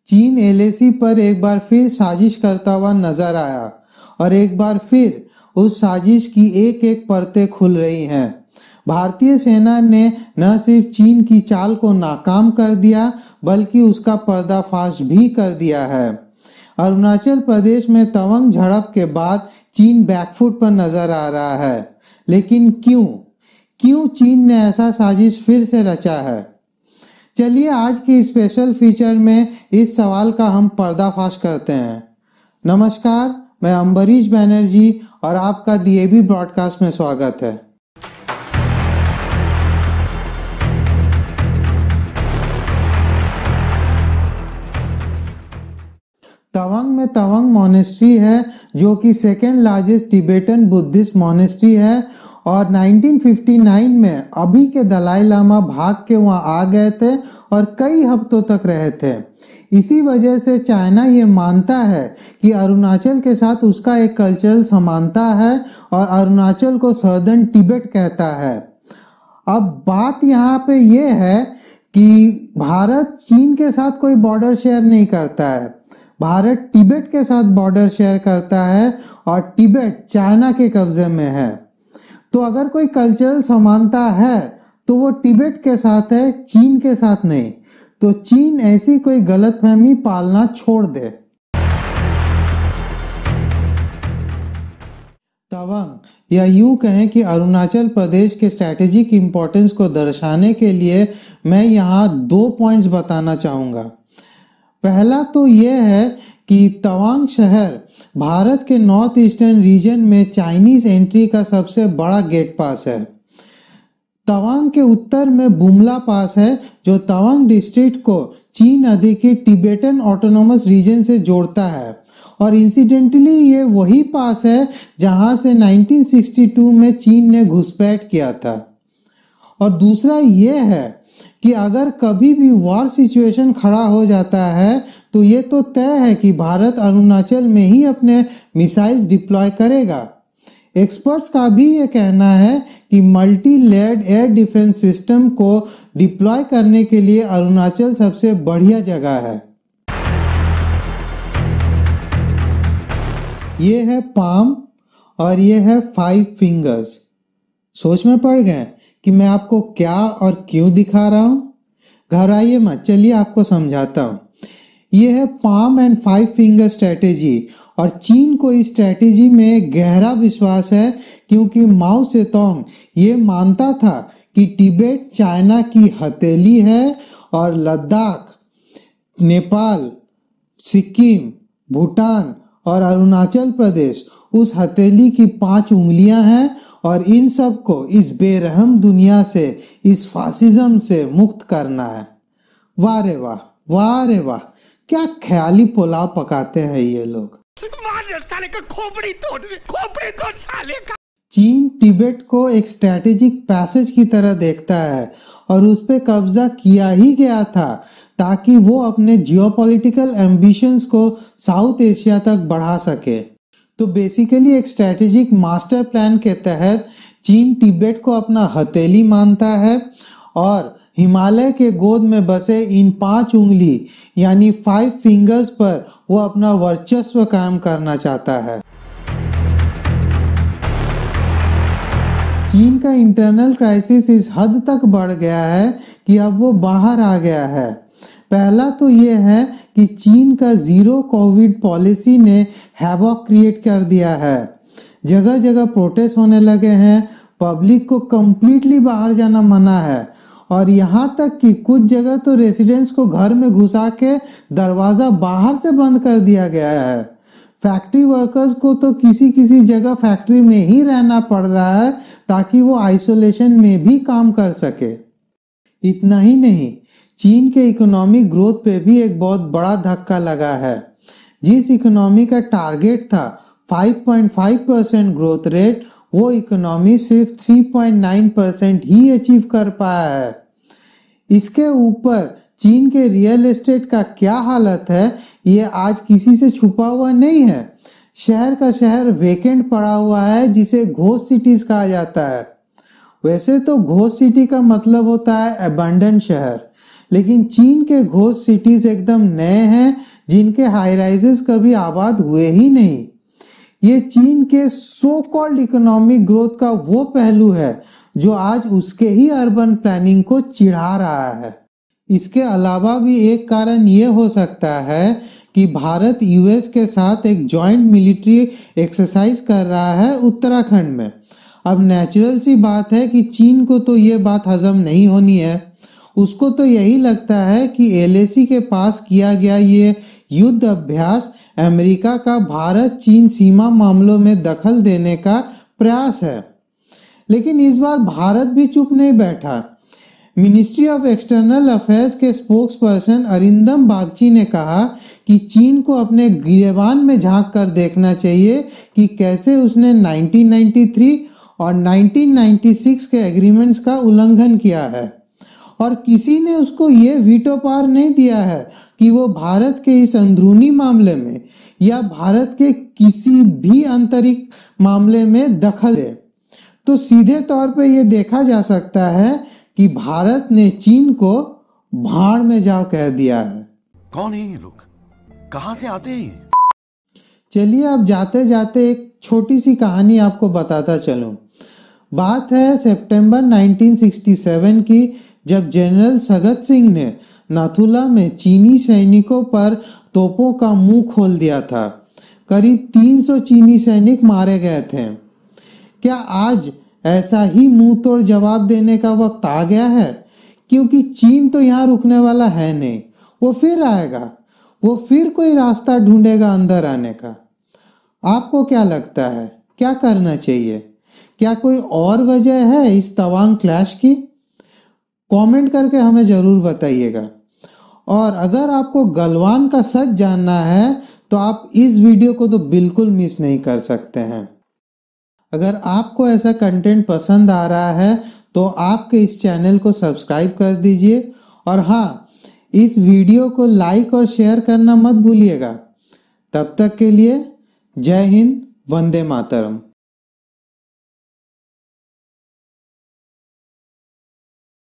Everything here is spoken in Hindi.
चीन एलएसी पर एक बार फिर साजिश करता हुआ नजर आया और एक बार फिर उस साजिश की एक एक परतें खुल रही हैं। भारतीय सेना ने न सिर्फ चीन की चाल को नाकाम कर दिया बल्कि उसका पर्दाफाश भी कर दिया है। अरुणाचल प्रदेश में तवांग झड़प के बाद चीन बैकफुट पर नजर आ रहा है, लेकिन क्यों चीन ने ऐसा साजिश फिर से रचा है? चलिए आज की स्पेशल फीचर में इस सवाल का हम पर्दाफाश करते हैं। नमस्कार, मैं अम्बरीश बैनर्जी और आपका डीएबी ब्रॉडकास्ट में स्वागत है। तवांग में तवांग मॉनेस्ट्री है जो कि second largest Tibetan Buddhist monastery है और 1959 में अभी के दलाई लामा भाग के वहां आ गए थे और कई हफ्तों तक रहे थे। इसी वजह से चाइना ये मानता है कि अरुणाचल के साथ उसका एक कल्चरल समानता है और अरुणाचल को सदर्न तिब्बत कहता है। अब बात यहाँ पे ये है कि भारत चीन के साथ कोई बॉर्डर शेयर नहीं करता है, भारत तिब्बत के साथ बॉर्डर शेयर करता है और तिब्बत चाइना के कब्जे में है। तो अगर कोई कल्चरल समानता है तो वो तिब्बत के साथ है, चीन के साथ नहीं। तो चीन ऐसी कोई गलतफहमी पालना छोड़ दे। तवांग या यूं कहें कि अरुणाचल प्रदेश के स्ट्रैटेजिक इंपॉर्टेंस को दर्शाने के लिए मैं यहाँ 2 पॉइंट्स बताना चाहूंगा। पहला तो यह है कि तवांग शहर भारत के नॉर्थ ईस्टर्न रीजन में चाइनीज एंट्री का सबसे बड़ा गेट पास है। तवांग के उत्तर में बुमला पास है जो तवांग डिस्ट्रिक्ट को चीन अधिकृत टिबेटन ऑटोनोमस रीजन से जोड़ता है और इंसिडेंटली ये वही पास है जहां से 1962 में चीन ने घुसपैठ किया था। और दूसरा ये है कि अगर कभी भी वॉर सिचुएशन खड़ा हो जाता है तो ये तो तय है कि भारत अरुणाचल में ही अपने मिसाइल्स डिप्लॉय करेगा। एक्सपर्ट्स का भी ये कहना है कि multi layered air defence system को डिप्लॉय करने के लिए अरुणाचल सबसे बढ़िया जगह है। ये है पाम और ये है 5 फिंगर्स। सोच में पड़ गए कि मैं आपको क्या और क्यों दिखा रहा हूं? घबराइए मत, चलिए आपको समझाता हूं। ये है पाम एंड 5 फिंगर स्ट्रेटेजी और चीन को इस स्ट्रेटेजी में गहरा विश्वास है क्योंकि माओ सेतोंग ये मानता था कि तिब्बत चाइना की हथेली है और लद्दाख, नेपाल, सिक्किम, भूटान और अरुणाचल प्रदेश उस हथेली की 5 उंगलियां हैं और इन सब को इस बेरहम दुनिया से, इस फासिज्म से मुक्त करना है। वाह रे वाह, वाह रे वाह, क्या ख्याली पुलाव पकाते हैं ये लोग। साले का खोपड़ी तोड़ साले का। चीन तिब्बत को एक स्ट्रेटेजिक पैसेज की तरह देखता है और उस पे कब्जा किया ही गया था ताकि वो अपने जियोपॉलिटिकल एम्बिशंस को साउथ एशिया तक बढ़ा सके। तो बेसिकली एक स्ट्रेटेजिक मास्टर प्लान के तहत चीन तिब्बत को अपना हथेली मानता है और हिमालय के गोद में बसे इन 5 उंगली यानी 5 फिंगर्स पर वो अपना वर्चस्व कायम करना चाहता है। चीन का इंटरनल क्राइसिस इस हद तक बढ़ गया है कि अब वो बाहर आ गया है। पहला तो ये है कि चीन का जीरो कोविड पॉलिसी ने हैवॉक क्रिएट कर दिया है। जगह जगह प्रोटेस्ट होने लगे हैं, पब्लिक को कंप्लीटली बाहर जाना मना है और यहाँ तक कि कुछ जगह तो रेसिडेंट्स को घर में घुसा के दरवाजा बाहर से बंद कर दिया गया है। फैक्ट्री वर्कर्स को तो किसी जगह फैक्ट्री में ही रहना पड़ रहा है ताकि वो आइसोलेशन में भी काम कर सके। इतना ही नहीं, चीन के इकोनॉमिक ग्रोथ पे भी एक बहुत बड़ा धक्का लगा है। जिस इकोनॉमी का टारगेट था 5.5% ग्रोथ रेट, वो इकोनॉमी सिर्फ 3.9% ही अचीव कर पाया है। इसके ऊपर चीन के रियल एस्टेट का क्या हालत है ये आज किसी से छुपा हुआ नहीं है। शहर का शहर वेकेंट पड़ा हुआ है जिसे घोस्ट सिटीज कहा जाता है। वैसे तो घोस्ट सिटी का मतलब होता है अबंडन शहर, लेकिन चीन के घोस्ट सिटीज एकदम नए हैं जिनके हाई राइजेस कभी आबाद हुए ही नहीं। ये चीन के सो कॉल्ड इकोनॉमिक ग्रोथ का वो पहलू है जो आज उसके ही अर्बन प्लानिंग को चिढ़ा रहा है। इसके अलावा भी एक कारण ये हो सकता है कि भारत यूएस के साथ एक जॉइंट मिलिट्री एक्सरसाइज कर रहा है उत्तराखंड में। अब नेचुरल सी बात है कि चीन को तो ये बात हजम नहीं होनी है। उसको तो यही लगता है कि एलएसी के पास किया गया ये युद्ध अभ्यास अमेरिका का भारत चीन सीमा मामलों में दखल देने का प्रयास है। लेकिन इस बार भारत भी चुप नहीं बैठा। मिनिस्ट्री ऑफ एक्सटर्नल अफेयर्स के स्पोक्स पर्सन अरिंदम बागची ने कहा कि चीन को अपने गिरेबान में झांक कर देखना चाहिए कि कैसे उसने 1993 और 1996 के एग्रीमेंट्स का उल्लंघन किया है, और किसी ने उसको ये वीटो पावर नहीं दिया है कि वो भारत के इस अंदरूनी मामले में या भारत के किसी भी आंतरिक मामले में दखल दे। तो सीधे तौर पे ये देखा जा सकता है कि भारत ने चीन को भाड़ में जाओ कह दिया है। कौन है ये लोग, कहां से आते हैं? चलिए अब जाते जाते एक छोटी सी कहानी आपको बताता चलूं। बात है सितंबर 1967 की, जब जनरल सगत सिंह ने नाथुला में चीनी सैनिकों पर तोपों का मुंह खोल दिया था। करीब 300 चीनी सैनिक मारे गए थे। क्या आज ऐसा ही मुंह तोड़ जवाब देने का वक्त आ गया है? क्योंकि चीन तो यहाँ रुकने वाला है नहीं, वो फिर आएगा, वो फिर कोई रास्ता ढूंढेगा अंदर आने का। आपको क्या लगता है, क्या करना चाहिए? क्या कोई और वजह है इस तवांग क्लैश की? कमेंट करके हमें जरूर बताइएगा। और अगर आपको गलवान का सच जानना है तो आप इस वीडियो को तो बिल्कुल मिस नहीं कर सकते हैं। अगर आपको ऐसा कंटेंट पसंद आ रहा है तो आपके इस चैनल को सब्सक्राइब कर दीजिए, और हाँ, इस वीडियो को लाइक और शेयर करना मत भूलिएगा। तब तक के लिए जय हिंद, वंदे मातरम।